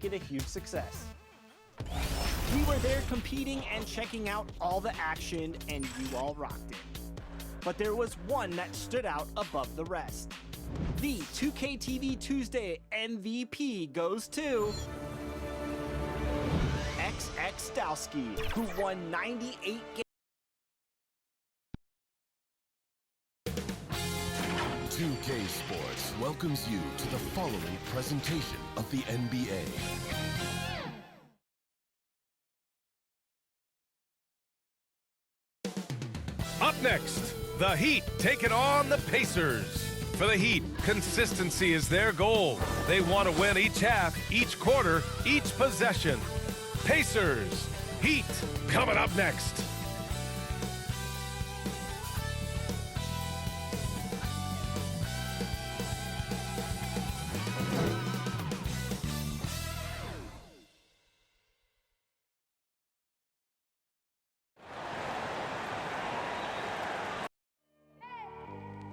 it a huge success. We were there competing and checking out all the action, and you all rocked it. But there was one that stood out above the rest. The 2K TV Tuesday MVP goes to XX Dowski, who won 98 games. 2K Sports welcomes you to the following presentation of the NBA. Up next, the Heat taking on the Pacers. For the Heat, consistency is their goal. They want to win each half, each quarter, each possession. Pacers, Heat, coming up next.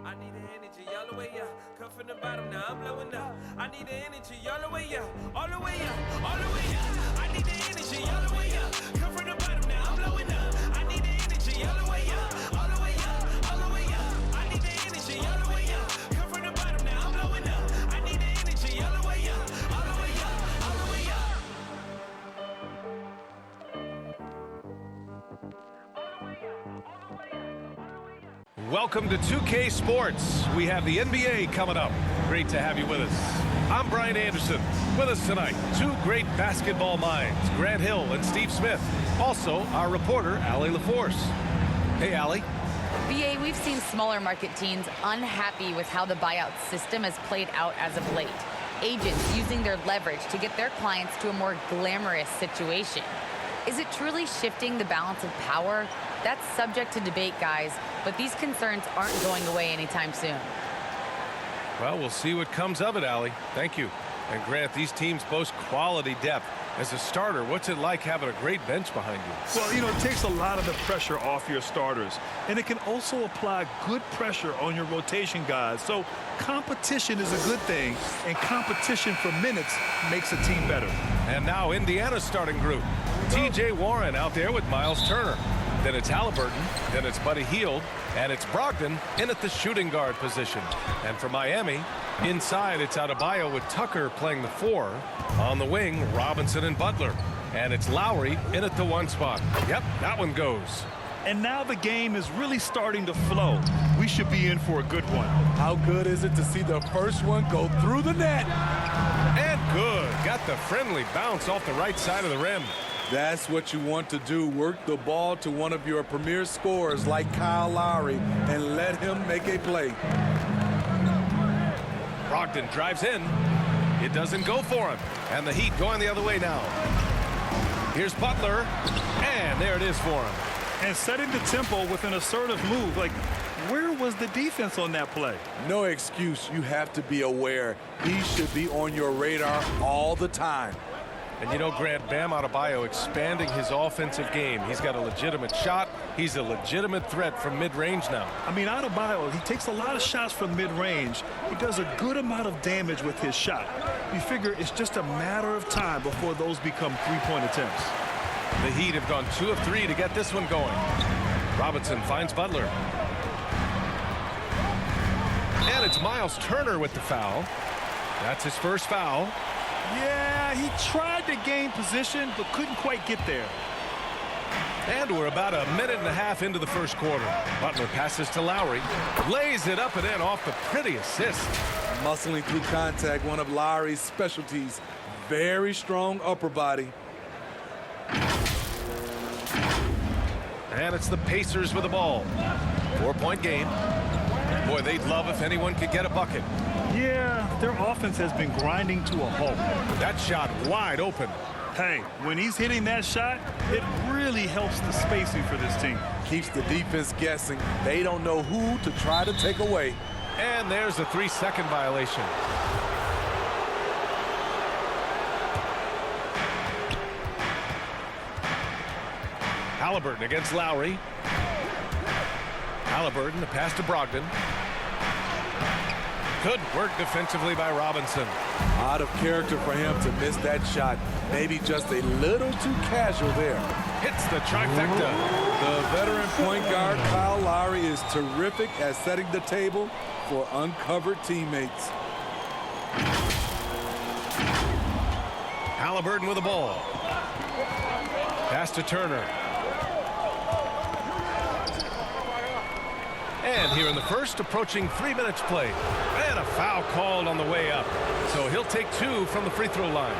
I need the energy all the way up. Come from the bottom, now I'm blowing up. I need the energy all the way up, all the way up, all the way up. I need the energy all the way up. Come from the bottom, now I'm blowing up. I need the energy all the way up, all the way up, all the way up. I need the energy all the way up. Come from the bottom, now I'm blowing up. I need the energy all the way up, all the way up, all the way up. Welcome to 2K Sports. We have the NBA coming up. Great to have you with us. I'm Brian Anderson. With us tonight, two great basketball minds, Grant Hill and Steve Smith. Also, our reporter, Allie LaForce. Hey, Allie. BA, we've seen smaller market teams unhappy with how the buyout system has played out as of late. Agents using their leverage to get their clients to a more glamorous situation. Is it truly shifting the balance of power? That's subject to debate, guys, but these concerns aren't going away anytime soon. Well, we'll see what comes of it, Allie. Thank you. And Grant, these teams boast quality depth. As a starter, what's it like having a great bench behind you? Well, you know, it takes a lot of the pressure off your starters, and it can also apply good pressure on your rotation guys. So competition is a good thing, and competition for minutes makes a team better. And now Indiana's starting group. TJ Warren out there with Miles Turner. Then it's Halliburton, then it's Buddy Hield, and it's Brogdon in at the shooting guard position. And for Miami, inside it's Adebayo with Tucker playing the 4. On the wing, Robinson and Butler. And it's Lowry in at the 1 spot. Yep, that one goes. And now the game is really starting to flow. We should be in for a good one. How good is it to see the first one go through the net? And good. Got the friendly bounce off the right side of the rim. That's what you want to do. Work the ball to one of your premier scorers like Kyle Lowry and let him make a play. Brogdon drives in. It doesn't go for him. And the Heat going the other way now. Here's Butler. And there it is for him. And setting the tempo with an assertive move. Like, where was the defense on that play? No excuse. You have to be aware. He should be on your radar all the time. And you know, Grant, Bam Adebayo expanding his offensive game. He's got a legitimate shot. He's a legitimate threat from mid-range now. I mean, Adebayo, he takes a lot of shots from mid-range. He does a good amount of damage with his shot. You figure it's just a matter of time before those become three-point attempts. The Heat have gone 2 of 3 to get this one going. Robinson finds Butler. And it's Miles Turner with the foul. That's his first foul. Yeah, he tried to gain position, but couldn't quite get there. And we're about a minute and a half into the first quarter. Butler passes to Lowry. Lays it up and in off the pretty assist. Muscling through contact, one of Lowry's specialties. Very strong upper body. And it's the Pacers with the ball. 4-point game. Boy, they'd love if anyone could get a bucket. Yeah, their offense has been grinding to a halt. That shot wide open. Hey, when he's hitting that shot, it really helps the spacing for this team. Keeps the defense guessing. They don't know who to try to take away. And there's a 3-second violation. Halliburton against Lowry. Halliburton, the pass to Brogdon. Good work defensively by Robinson. Out of character for him to miss that shot. Maybe just a little too casual there. Hits the trifecta. The veteran point guard, Kyle Lowry, is terrific at setting the table for uncovered teammates. Halliburton with the ball. Pass to Turner. And here in the first, approaching 3 minutes played. And a foul called on the way up. So he'll take 2 from the free throw line.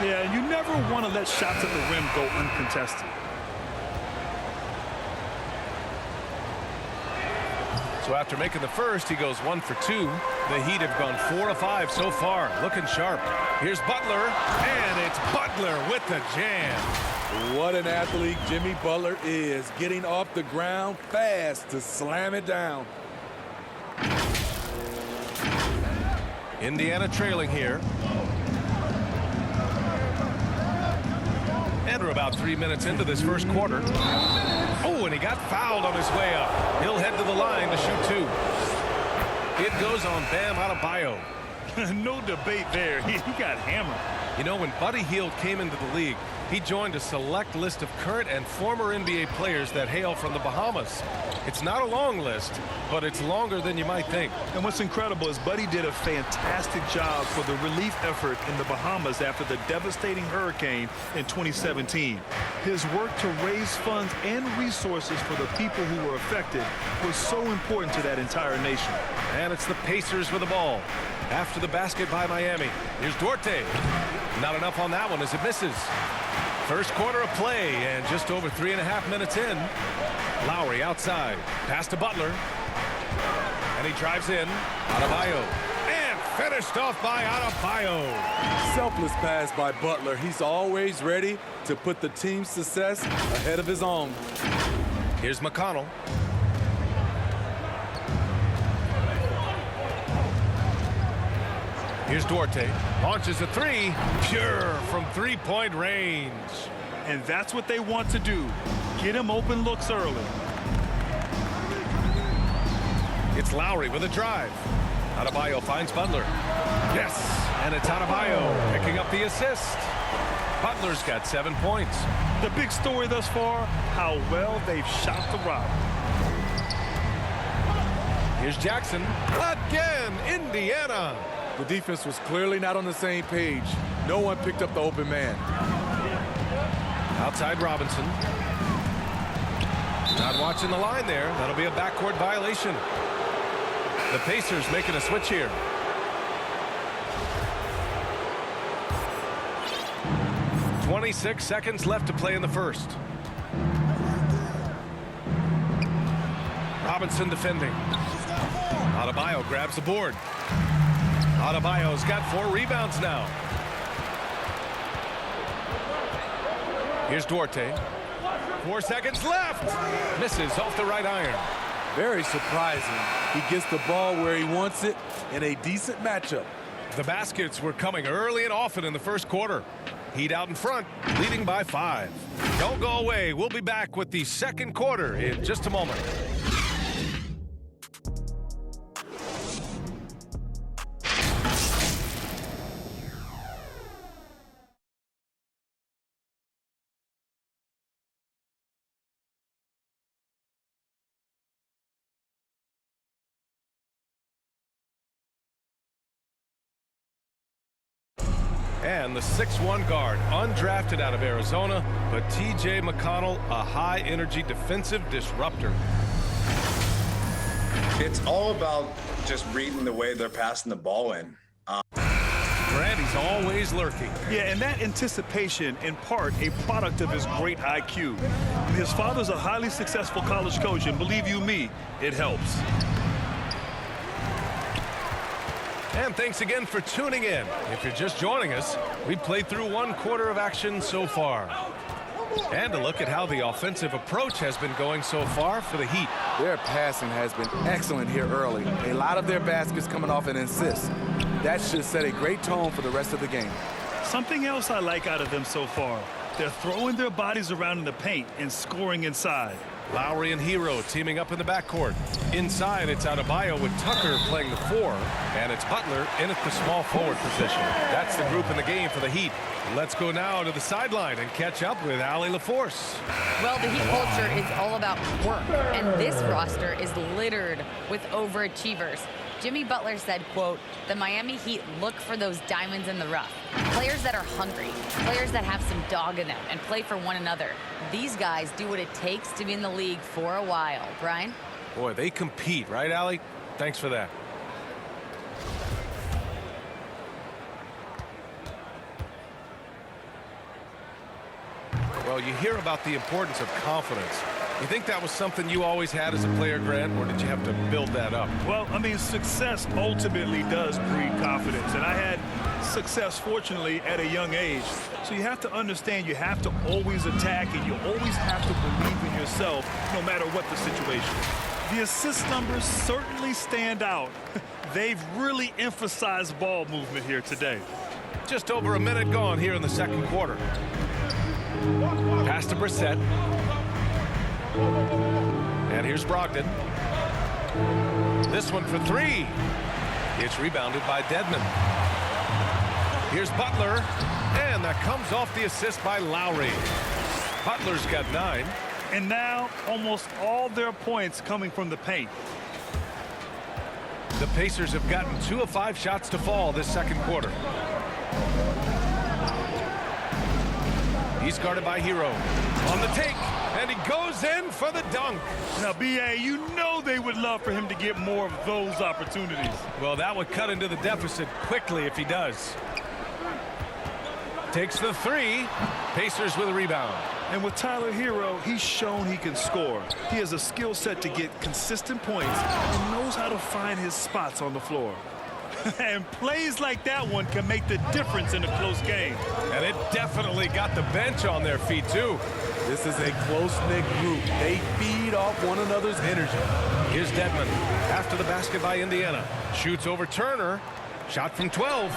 Yeah, you never want to let shots at the rim go uncontested. So after making the first, he goes 1 for 2. The Heat have gone 4 of 5 so far, looking sharp. Here's Butler, and it's Butler with the jam. What an athlete Jimmy Butler is, getting off the ground fast to slam it down. Indiana trailing here. And we're about 3 minutes into this first quarter. Oh, and he got fouled on his way up. He'll head to the line to shoot 2. It goes on Bam Adebayo. No debate there. He got hammered. You know, when Buddy Hield came into the league, he joined a select list of current and former NBA players that hail from the Bahamas. It's not a long list, but it's longer than you might think. And what's incredible is Buddy did a fantastic job for the relief effort in the Bahamas after the devastating hurricane in 2017. His work to raise funds and resources for the people who were affected was so important to that entire nation. And it's the Pacers with the ball. After the basket by Miami. Here's Duarte. Not enough on that one as it misses. First quarter of play and just over 3.5 minutes in. Lowry outside. Pass to Butler. And he drives in. Adebayo. And finished off by Adebayo. Selfless pass by Butler. He's always ready to put the team's success ahead of his own. Here's McConnell. Here's Duarte. Launches a 3. Pure from three-point range. And that's what they want to do. Get him open looks early. It's Lowry with a drive. Adebayo finds Butler. Yes, and it's Adebayo picking up the assist. Butler's got 7 points. The big story thus far, how well they've shot the rock. Here's Jackson. Again, Indiana. The defense was clearly not on the same page. No one picked up the open man. Outside Robinson. Not watching the line there. That'll be a backcourt violation. The Pacers making a switch here. .26 seconds left to play in the first. Robinson defending. Adebayo grabs the board. Adebayo's got 4 rebounds now. Here's Duarte. 4 seconds left. Misses off the right iron. Very surprising. He gets the ball where he wants it in a decent matchup. The baskets were coming early and often in the first quarter. Heat out in front, leading by 5. Don't go away. We'll be back with the second quarter in just a moment. And the 6'1 guard, undrafted out of Arizona, but T.J. McConnell, a high-energy defensive disruptor. It's all about just reading the way they're passing the ball in. Brandy's always lurking. Yeah, and that anticipation, in part, a product of his great IQ. His father's a highly successful college coach, and believe you me, it helps. And thanks again for tuning in. If you're just joining us, we've played through 1 quarter of action so far. And a look at how the offensive approach has been going so far for the Heat. Their passing has been excellent here early. A lot of their baskets coming off an assist. That should set a great tone for the rest of the game. Something else I like out of them so far, they're throwing their bodies around in the paint and scoring inside. Lowry and Hero teaming up in the backcourt. Inside, it's Adebayo with Tucker playing the 4, and it's Butler in at the small forward position. That's the group in the game for the Heat. Let's go now to the sideline and catch up with Allie LaForce. Well, the Heat culture is all about work, and this roster is littered with overachievers. Jimmy Butler said, quote, "The Miami Heat look for those diamonds in the rough. Players that are hungry, players that have some dog in them and play for one another. These guys do what it takes to be in the league for a while." Brian? Boy, they compete, right, Allie? Thanks for that. Well, you hear about the importance of confidence. You think that was something you always had as a player, Grant, or did you have to build that up? Well, I mean, success ultimately does breed confidence. And I had success, fortunately, at a young age. So you have to understand you have to always attack and you always have to believe in yourself no matter what the situation. The assist numbers certainly stand out. They've really emphasized ball movement here today. Just over a minute gone here in the second quarter. Pass to Brissett. And here's Brogdon. This one for 3. It's rebounded by Dedmon. Here's Butler. And that comes off the assist by Lowry. Butler's got 9. And now almost all their points coming from the paint. The Pacers have gotten 2 of 5 shots to fall this second quarter. He's guarded by Hero. On the take. And he goes in for the dunk. Now, B.A., you know they would love for him to get more of those opportunities. Well, that would cut into the deficit quickly if he does. Takes the 3. Pacers with a rebound. And with Tyler Hero, he's shown he can score. He has a skill set to get consistent points and knows how to find his spots on the floor. And plays like that one can make the difference in a close game. And it definitely got the bench on their feet, too. This is a close-knit group. They feed off one another's energy. Here's Dedmon. After the basket by Indiana. Shoots over Turner. Shot from 12.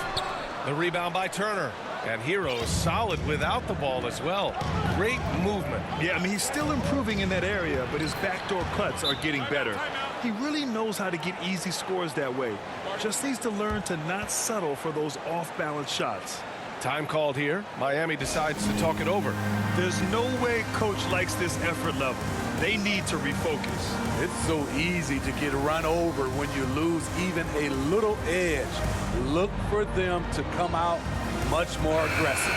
The rebound by Turner. And Hero is solid without the ball as well. Great movement. Yeah, I mean, he's still improving in that area, but his backdoor cuts are getting better. He really knows how to get easy scores that way. Just needs to learn to not settle for those off-balance shots. Time called here. Miami decides to talk it over. There's no way coach likes this effort level. They need to refocus. It's so easy to get run over when you lose even a little edge. Look for them to come out much more aggressive.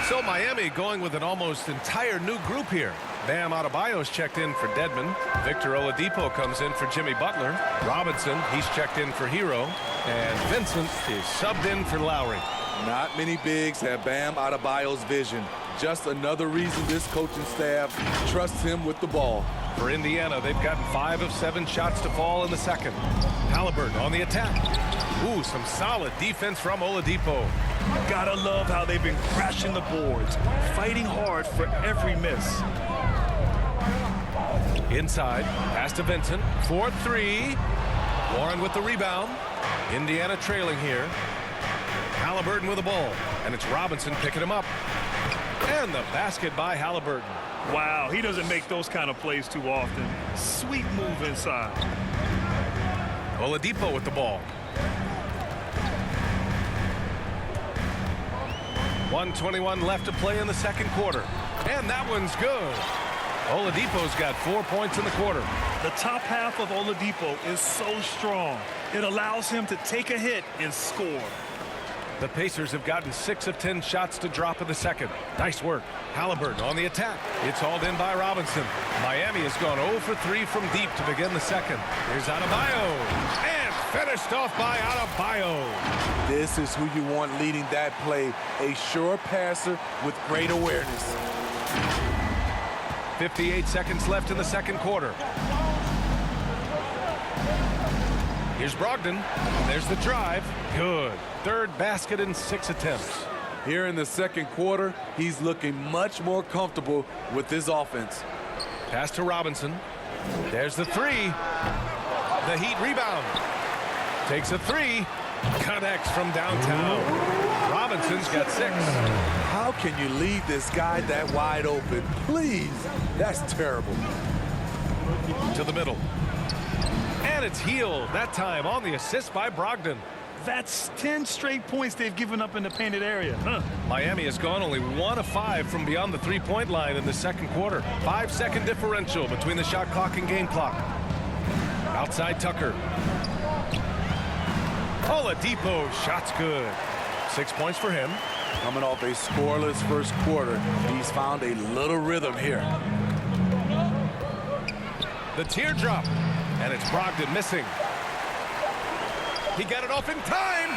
So Miami going with an almost entire new group here. Bam Adebayo's checked in for Dedmon. Victor Oladipo comes in for Jimmy Butler. Robinson, he's checked in for Hero. And Vincent is subbed in for Lowry. Not many bigs have Bam Adebayo's vision. Just another reason this coaching staff trusts him with the ball. For Indiana, they've gotten 5 of 7 shots to fall in the second. Halliburton on the attack. Ooh, some solid defense from Oladipo. Gotta love how they've been crashing the boards, fighting hard for every miss. Inside, pass to Vincent. 4-3. Warren with the rebound. Indiana trailing here. Halliburton with the ball. And it's Robinson picking him up. And the basket by Halliburton. Wow, he doesn't make those kind of plays too often. Sweet move inside. Oladipo with the ball. 1:21 left to play in the second quarter. And that one's good. Oladipo's got 4 points in the quarter. The top half of Oladipo is so strong. It allows him to take a hit and score. The Pacers have gotten 6 of 10 shots to drop in the second. Nice work. Halliburton on the attack. It's hauled in by Robinson. Miami has gone 0 for 3 from deep to begin the second. Here's Adebayo. And finished off by Adebayo. This is who you want leading that play. A sure passer with great awareness. 58 seconds left in the second quarter. Here's Brogdon. There's the drive. Good. Third basket in 6 attempts. Here in the second quarter, he's looking much more comfortable with his offense. Pass to Robinson. There's the 3. The Heat rebound. Takes a 3. Connects from downtown. Robinson's got 6. How can you leave this guy that wide open? Please. That's terrible. To the middle. And it's Hield, that time on the assist by Brogdon. That's 10 straight points they've given up in the painted area. Miami has gone only 1 of 5 from beyond the three-point line in the second quarter. 5-second differential between the shot clock and game clock. Outside Tucker. Oladipo, shot's good. 6 points for him. Coming off a scoreless first quarter, he's found a little rhythm here. The teardrop, and it's Brogdon missing. He got it off in time.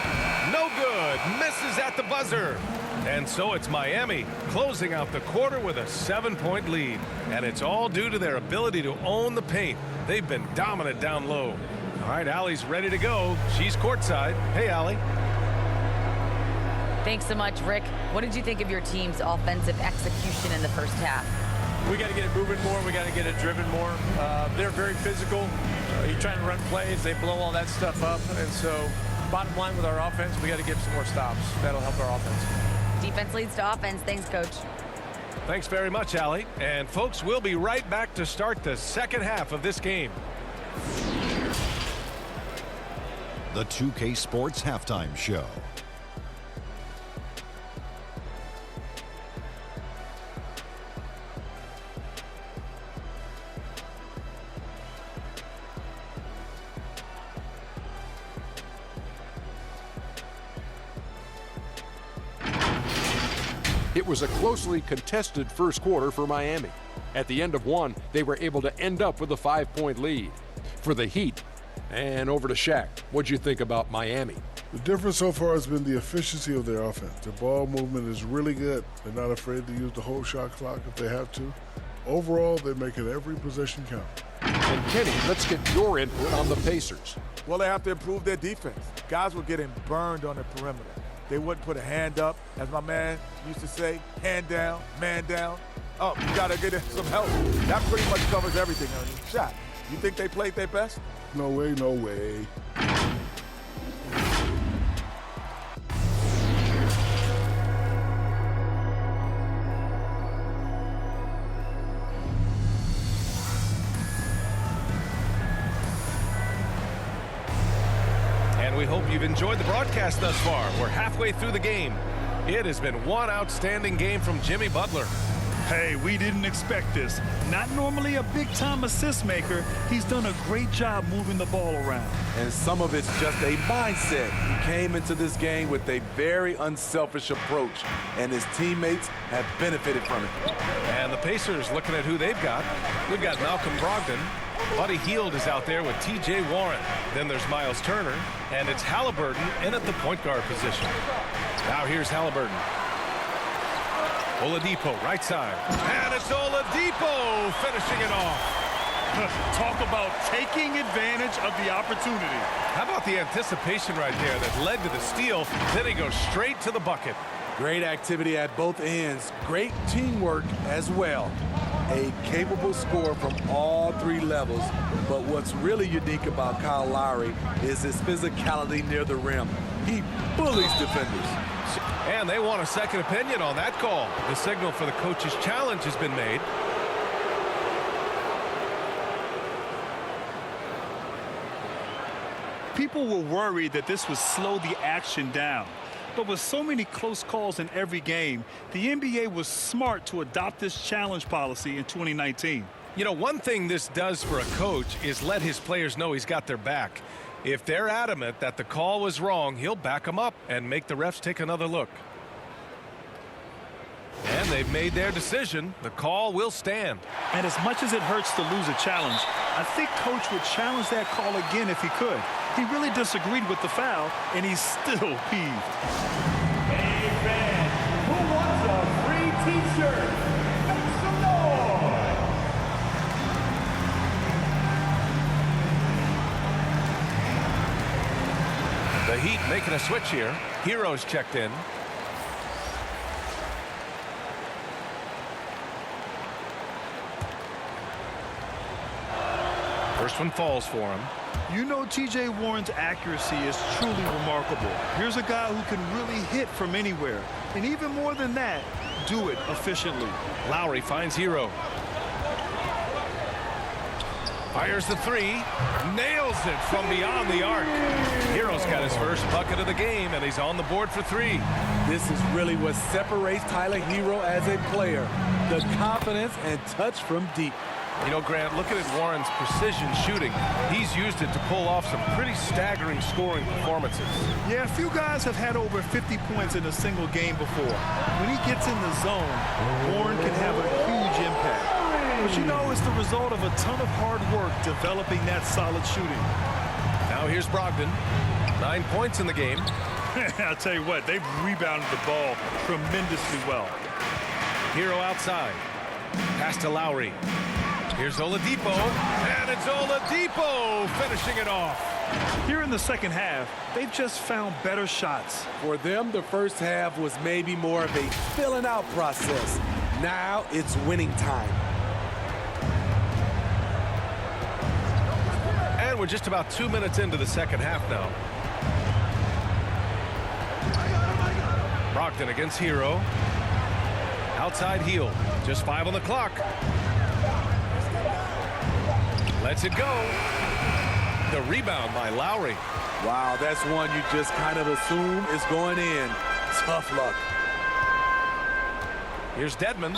No good. Misses at the buzzer. And so it's Miami closing out the quarter with a 7-point lead. And it's all due to their ability to own the paint. They've been dominant down low. All right, Allie's ready to go. She's courtside. Hey, Allie. Thanks so much, Rick. What did you think of your team's offensive execution in the first half? We got to get it moving more. We got to get it driven more. They're very physical. You're trying to run plays. They blow all that stuff up. And so bottom line with our offense, we got to get some more stops. That'll help our offense. Defense leads to offense. Thanks, Coach. Thanks very much, Allie. And, folks, we'll be right back to start the second half of this game. The 2K Sports Halftime Show. It was a closely contested first quarter for Miami. At the end of one, they were able to end up with a 5-point lead. For the Heat, and over to Shaq, what'd you think about Miami? The difference so far has been the efficiency of their offense. Their ball movement is really good. They're not afraid to use the whole shot clock if they have to. Overall, they're making every possession count. And Kenny, let's get your input on the Pacers. Well, they have to improve their defense. Guys were getting burned on the perimeter. They wouldn't put a hand up, as my man used to say, hand down, man down. Oh, you gotta get some help. That pretty much covers everything, Ernie. Shot. You think they played their best? No way, no way. And we hope you've enjoyed the broadcast thus far. We're halfway through the game. It has been one outstanding game from Jimmy Butler. Hey, we didn't expect this. Not normally a big-time assist maker, he's done a great job moving the ball around. And some of it's just a mindset. He came into this game with a very unselfish approach, and his teammates have benefited from it. And the Pacers looking at who they've got. We've got Malcolm Brogdon. Buddy Hield is out there with T.J. Warren. Then there's Miles Turner, and it's Halliburton in at the point guard position. Now here's Halliburton. Oladipo, right side. And it's Oladipo finishing it off. Talk about taking advantage of the opportunity. How about the anticipation right there that led to the steal? Then he goes straight to the bucket. Great activity at both ends. Great teamwork as well. A capable scorer from all three levels. But what's really unique about Kyle Lowry is his physicality near the rim. He bullies defenders. And they want a second opinion on that call. The signal for the coach's challenge has been made. People were worried that this would slow the action down. But with so many close calls in every game, the NBA was smart to adopt this challenge policy in 2019. You know, one thing this does for a coach is let his players know he's got their back. If they're adamant that the call was wrong, he'll back them up and make the refs take another look. And they've made their decision. The call will stand. And as much as it hurts to lose a challenge, I think Coach would challenge that call again if he could. He really disagreed with the foul, and he's still peeved. Hey, fan, who wants a free T-shirt? Make some noise! The Heat making a switch here. Heroes checked in. First one falls for him. You know T.J. Warren's accuracy is truly remarkable. Here's a guy who can really hit from anywhere. And even more than that, do it efficiently. Lowry finds Hero. Fires the three. Nails it from beyond the arc. Hero's got his first bucket of the game, and he's on the board for three. This is really what separates Tyler Hero as a player. The confidence and touch from deep. You know, Grant, looking at Warren's precision shooting, he's used it to pull off some pretty staggering scoring performances. Yeah, a few guys have had over 50 points in a single game before. When he gets in the zone, Warren can have a huge impact. But you know, it's the result of a ton of hard work developing that solid shooting. Now here's Brogdon. 9 points in the game. I'll tell you what, they've rebounded the ball tremendously well. Hero outside. Pass to Lowry. Here's Oladipo, and it's Oladipo finishing it off. Here in the second half, they've just found better shots. For them, the first half was maybe more of a filling out process. Now it's winning time. And we're just about 2 minutes into the second half now. Brogdon against Hero. Outside heel. Just 5 on the clock. Lets it go. The rebound by Lowry. Wow, that's one you just kind of assume is going in. Tough luck. Here's Dedmon.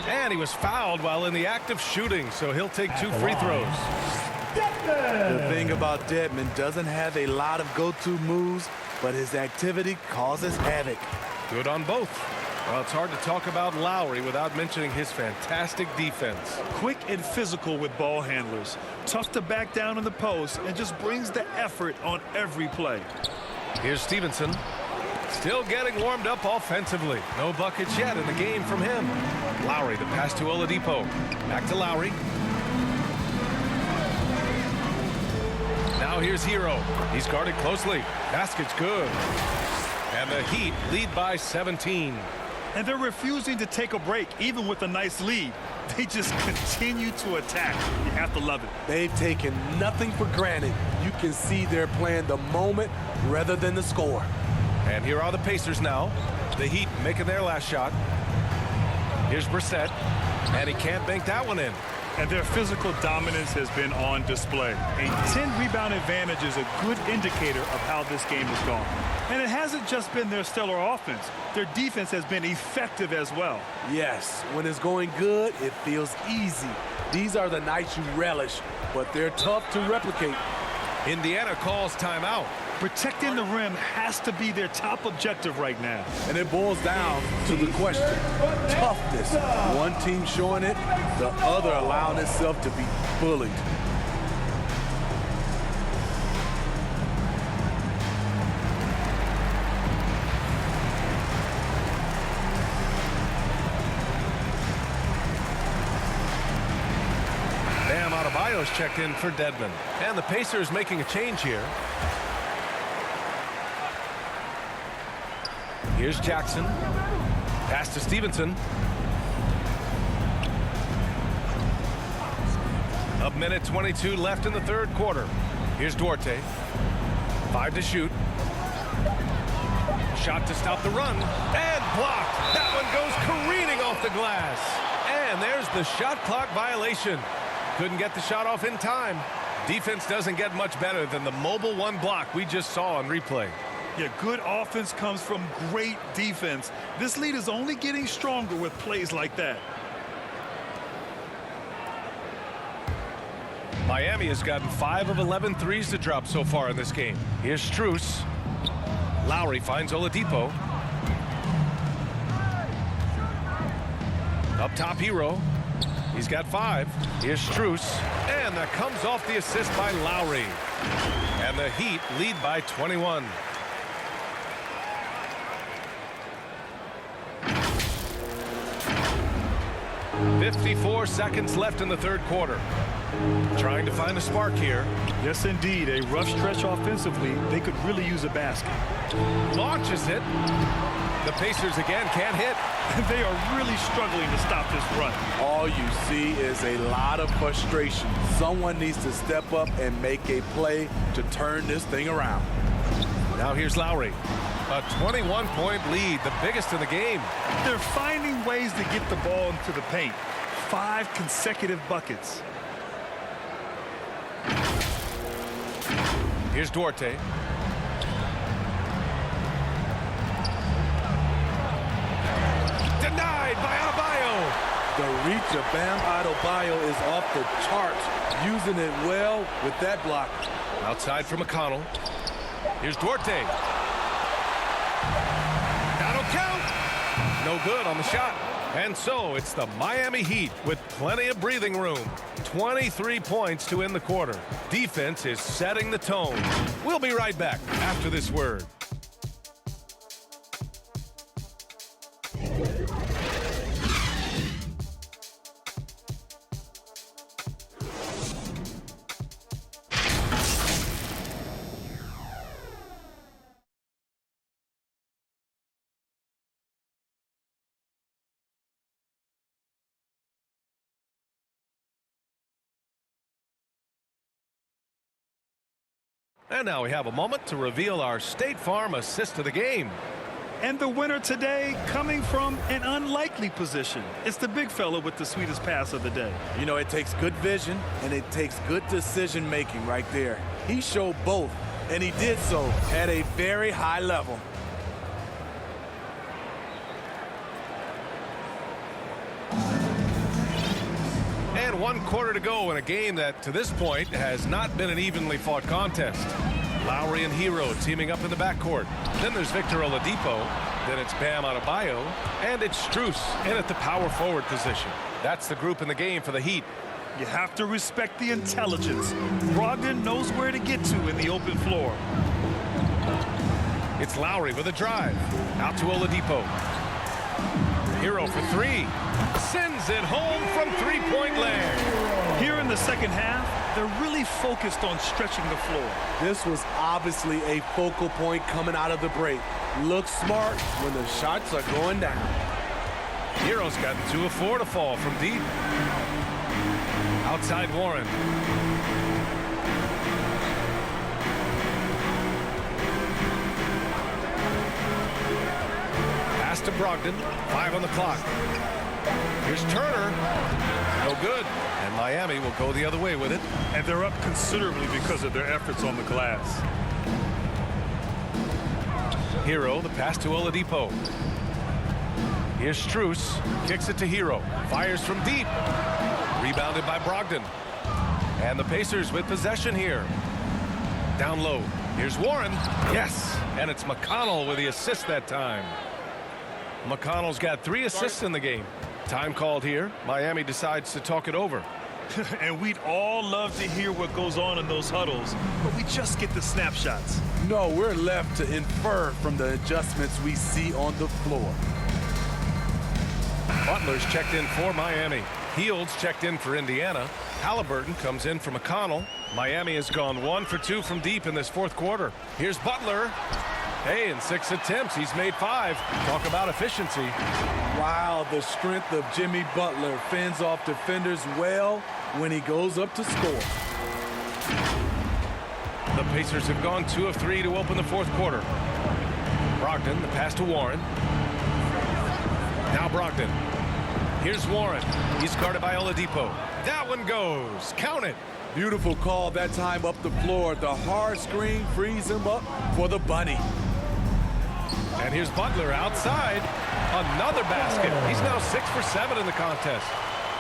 And he was fouled while in the act of shooting, so he'll take 2 free throws. The thing about Dedmon, doesn't have a lot of go-to moves, but his activity causes havoc. Good on both. Well, it's hard to talk about Lowry without mentioning his fantastic defense. Quick and physical with ball handlers. Tough to back down in the post and just brings the effort on every play. Here's Stevenson. Still getting warmed up offensively. No buckets yet in the game from him. Lowry, the pass to Oladipo. Back to Lowry. Now here's Hero. He's guarded closely. Basket's good. And the Heat lead by 17. And they're refusing to take a break, even with a nice lead. They just continue to attack. You have to love it. They've taken nothing for granted. You can see they're playing the moment rather than the score. And here are the Pacers now. The Heat making their last shot. Here's Brissett. And he can't bank that one in. And their physical dominance has been on display. A 10-rebound advantage is a good indicator of how this game has gone. And it hasn't just been their stellar offense. Their defense has been effective as well. Yes, when it's going good, it feels easy. These are the nights you relish, but they're tough to replicate. Indiana calls timeout. Protecting the rim has to be their top objective right now. And it boils down to the question. Toughness. One team showing it, the other allowing itself to be bullied. Bam Adebayo's checked in for Dedmon. And the Pacers making a change here. Here's Jackson. Pass to Stevenson. A minute 22 left in the third quarter. Here's Duarte. 5 to shoot. Shot to stop the run. And blocked. That one goes careening off the glass. And there's the shot clock violation. Couldn't get the shot off in time. Defense doesn't get much better than the mobile one block we just saw on replay. Yeah, good offense comes from great defense. This lead is only getting stronger with plays like that. Miami has gotten 5 of 11 threes to drop so far in this game. Here's Strus. Lowry finds Oladipo. Up top, Hero. He's got 5. Here's Strus. And that comes off the assist by Lowry. And the Heat lead by 21. .54 seconds left in the third quarter. Trying to find a spark here. Yes, indeed. A rough stretch offensively. They could really use a basket. Launches it. The Pacers again can't hit. They are really struggling to stop this run. All you see is a lot of frustration. Someone needs to step up and make a play to turn this thing around. Now here's Lowry. A 21-point lead, the biggest in the game. They're finding ways to get the ball into the paint. 5 consecutive buckets. Here's Duarte. Denied by Adebayo. The reach of Bam Adebayo is off the charts, using it well with that block. Outside for McConnell. Here's Duarte. That'll count. No good on the shot. And so it's the Miami Heat with plenty of breathing room. 23 points to end the quarter. Defense is setting the tone. We'll be right back after this word. And now we have a moment to reveal our State Farm assist to the game. And the winner today coming from an unlikely position. It's the big fella with the sweetest pass of the day. You know, it takes good vision and it takes good decision making right there. He showed both, and he did so at a very high level. And 1 quarter to go in a game that, to this point, has not been an evenly fought contest. Lowry and Hero teaming up in the backcourt. Then there's Victor Oladipo. Then it's Bam Adebayo. And it's Strus in at the power forward position. That's the group in the game for the Heat. You have to respect the intelligence. Brogdon knows where to get to in the open floor. It's Lowry with a drive. Out to Oladipo. Hero for three. Sends it home from three-point land. Here in the second half, they're really focused on stretching the floor. This was obviously a focal point coming out of the break. Look smart when the shots are going down. Hero's gotten 2 of 4 to fall from deep. Outside Warren. Pass to Brogdon. 5 on the clock. Here's Turner. No good. And Miami will go the other way with it. And they're up considerably because of their efforts on the glass. Hero, the pass to Oladipo. Here's Strus. Kicks it to Hero. Fires from deep. Rebounded by Brogdon. And the Pacers with possession here. Down low. Here's Warren. Yes. And it's McConnell with the assist that time. McConnell's got 3 assists in the game. Time called here. Miami decides to talk it over. And we'd all love to hear what goes on in those huddles, but we just get the snapshots. No, we're left to infer from the adjustments we see on the floor. Butler's checked in for Miami. Hields checked in for Indiana. Halliburton comes in for McConnell. Miami has gone 1 for 2 from deep in this 4th quarter. Here's Butler. Hey, in 6 attempts, he's made 5. Talk about efficiency. Wow, the strength of Jimmy Butler fends off defenders well when he goes up to score. The Pacers have gone 2 of 3 to open the 4th quarter. Brogdon, the pass to Warren. Now Brogdon. Here's Warren. He's guarded by Oladipo. That one goes. Count it. Beautiful call that time up the floor. The hard screen frees him up for the bunny. And here's Butler outside. Another basket. He's now 6 for 7 in the contest.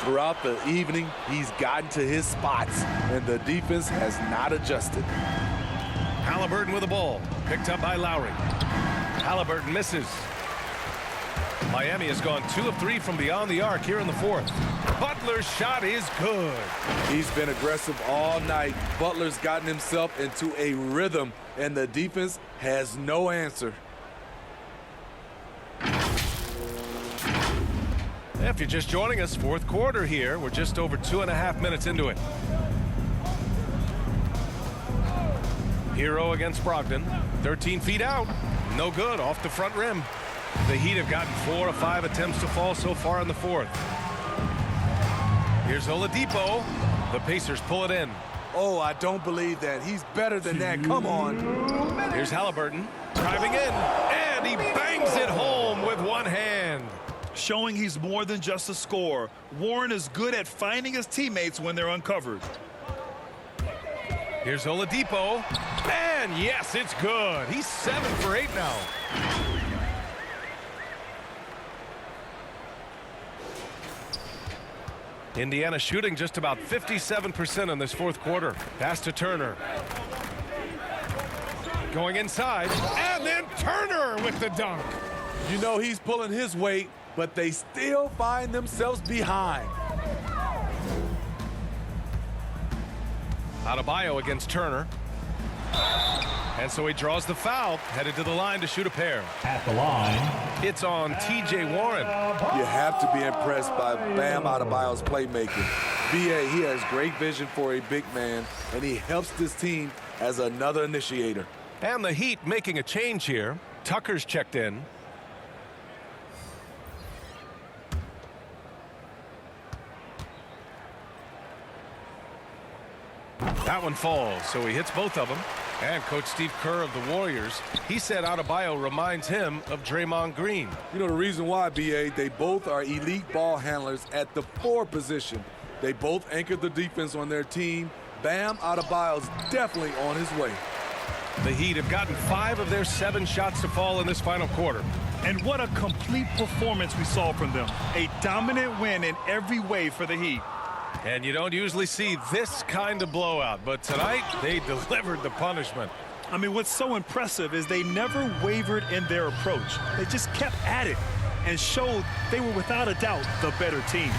Throughout the evening, he's gotten to his spots, and the defense has not adjusted. Halliburton with the ball. Picked up by Lowry. Halliburton misses. Miami has gone 2 of 3 from beyond the arc here in the 4th. Butler's shot is good. He's been aggressive all night. Butler's gotten himself into a rhythm, and the defense has no answer. If you're just joining us, 4th quarter here. We're just over 2.5 minutes into it. Hero against Brogdon. 13 feet out. No good. Off the front rim. The Heat have gotten 4 of 5 attempts to fall so far in the 4th. Here's Oladipo. The Pacers pull it in. Oh, I don't believe that. He's better than that. Come on. Here's Halliburton. Driving in. And he bangs it home with one hand. Showing he's more than just a scorer. Warren is good at finding his teammates when they're uncovered. Here's Oladipo. And yes, it's good. He's 7 for 8 now. Indiana shooting just about 57% in this fourth quarter. Pass to Turner. Going inside, and then Turner with the dunk. You know he's pulling his weight, but they still find themselves behind. Adebayo against Turner. And so he draws the foul, headed to the line to shoot a pair. At the line, it's on T.J. Warren. You have to be impressed by Bam Adebayo's playmaking. B.A., he has great vision for a big man, and he helps this team as another initiator. And the Heat making a change here. Tucker's checked in. That one falls, so he hits both of them. And Coach Steve Kerr of the Warriors, he said Adebayo reminds him of Draymond Green. You know the reason why, B.A., they both are elite ball handlers at the 4 position. They both anchored the defense on their team. Bam Adebayo's definitely on his way. The Heat have gotten 5 of their 7 shots to fall in this final quarter. And what a complete performance we saw from them. A dominant win in every way for the Heat. And you don't usually see this kind of blowout, but tonight they delivered the punishment. I mean, what's so impressive is they never wavered in their approach. They just kept at it and showed they were without a doubt the better team.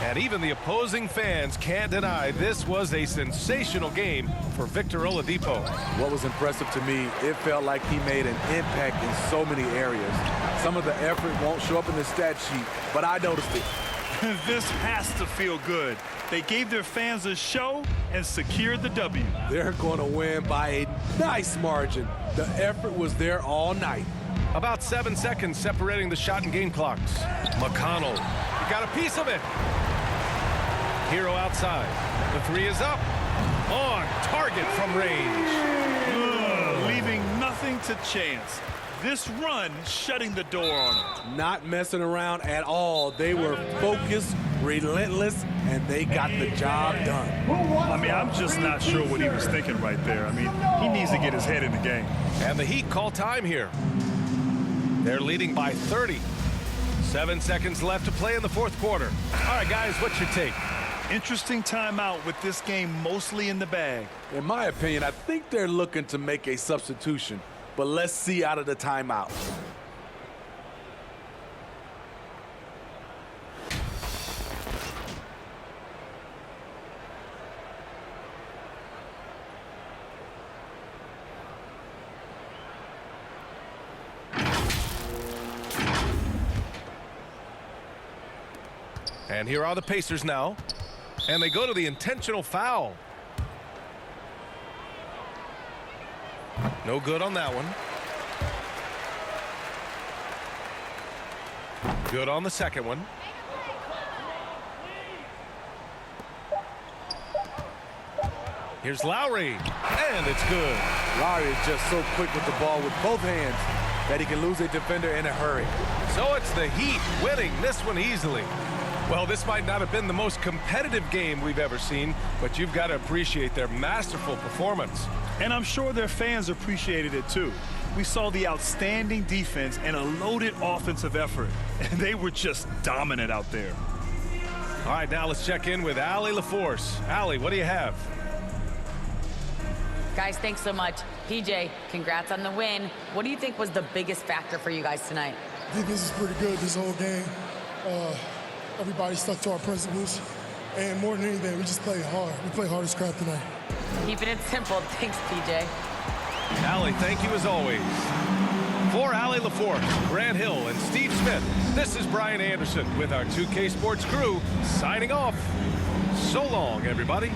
And even the opposing fans can't deny this was a sensational game for Victor Oladipo. What was impressive to me, it felt like he made an impact in so many areas. Some of the effort won't show up in the stat sheet, but I noticed it. This has to feel good. They gave their fans a show and secured the W. They're going to win by a nice margin. The effort was there all night. About 7 seconds separating the shot and game clocks. McConnell, he got a piece of it. Hero outside. The 3 is up. On target from range. Leaving nothing to chance. This run shutting the door on it. Not messing around at all. They were focused, relentless, and they got the job done. I mean, I'm just not sure what he was thinking right there. I mean, he needs to get his head in the game. And the Heat call time here. They're leading by 30. 7 seconds left to play in the fourth quarter. All right, guys, what's your take? Interesting timeout with this game mostly in the bag. In my opinion, I think they're looking to make a substitution. But let's see out of the timeout. And here are the Pacers now. And they go to the intentional foul. No good on that one. Good on the second one. Here's Lowry, and it's good. Lowry is just so quick with the ball with both hands that he can lose a defender in a hurry. So it's the Heat winning this one easily. Well, this might not have been the most competitive game we've ever seen, but you've got to appreciate their masterful performance. And I'm sure their fans appreciated it too. We saw the outstanding defense and a loaded offensive effort, and they were just dominant out there. All right, now let's check in with Allie LaForce. Allie, what do you have? Guys, thanks so much. PJ, congrats on the win. What do you think was the biggest factor for you guys tonight? I think this is pretty good this whole game. Everybody stuck to our principles, and more than anything, we just played hard. We played hard as crap tonight. Keeping it simple. Thanks, PJ. Allie, thank you as always. For Allie LaForce, Grant Hill, and Steve Smith, this is Brian Anderson with our 2K Sports crew signing off. So long, everybody.